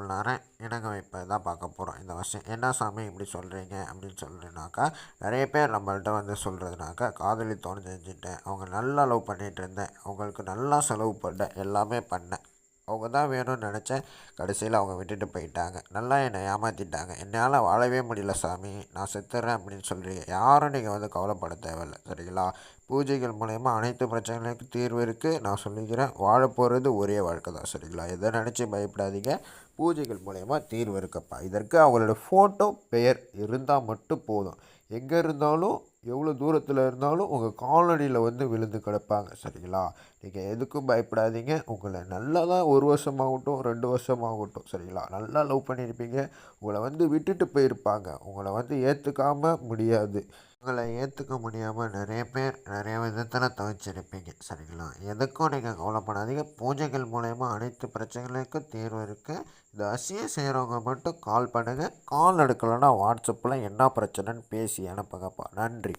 வரலாறு இணங்க வைப்பது தான் பார்க்க போகிறோம் இந்த வருஷம். என்ன சாமி இப்படி சொல்கிறீங்க அப்படின்னு சொல்கிறேன்னாக்கா, நிறைய பேர் நம்மள்ட்ட வந்து சொல்கிறதுனாக்கா, காதலி தோணு செஞ்சுட்டேன், அவங்க நல்லா லவ் பண்ணிகிட்டு இருந்தேன், அவங்களுக்கு நல்லா செலவு பண்ணேன், எல்லாமே பண்ணேன், அவங்க தான் வேணும்னு நினச்சேன், கடைசியில் அவங்க விட்டுட்டு போயிட்டாங்க, நல்லா என்னை ஏமாற்றிட்டாங்க, என்னால் வாழவே முடியல சாமி, நான் செத்துறேன் அப்படின்னு சொல்கிறீங்க. யாரும் நீங்கள் வந்து கவலைப்பட தேவையில்லை, சரிங்களா? பூஜைகள் மூலயமா அனைத்து பிரச்சனைகளுக்கும் தீர்வு இருக்குது. நான் சொல்லிக்கிறேன், வாழ போகிறது ஒரே வாழ்க்கை தான், சரிங்களா? எதை நினச்சி பயப்படாதீங்க. பூஜைகள் மூலயமா தீர்வு இருக்கப்பா. இதற்கு அவங்களோட ஃபோட்டோ பெயர் இருந்தால் மட்டும் போதும். எங்கே இருந்தாலும் எவ்வளோ தூரத்தில் இருந்தாலும் உங்கள் காலடியில் வந்து விழுந்து கிடப்பாங்க, சரிங்களா? நீங்கள் எதுக்கும் பயப்படாதீங்க. உங்களை நல்லா தான் 1 வருஷமாகட்டும் 2 வருஷமாகட்டும், சரிங்களா? நல்லா லவ் பண்ணியிருப்பீங்க, உங்களை வந்து விட்டுட்டு போயிருப்பாங்க, உங்களை வந்து ஏற்றுக்காம முடியாது. உங்களை ஏற்றுக்க முடியாமல் நிறைய பேர் நிறைய விதத்தில் துவைச்சிருப்பீங்க, சரிங்களா? எதுக்கும் நீங்கள் கவலைப்படாதீங்க. பூஜைகள் மூலயமா அனைத்து பிரச்சனைகளுக்கும் தீர்வு இருக்குது. இந்த அசியம் செய்கிறவங்க மட்டும் கால் பண்ணுங்கள். கால் எடுக்கலைன்னா வாட்ஸ்அப்பில் என்ன பிரச்சனைன்னு பேசி அனுப்புங்கப்பா. நன்றி.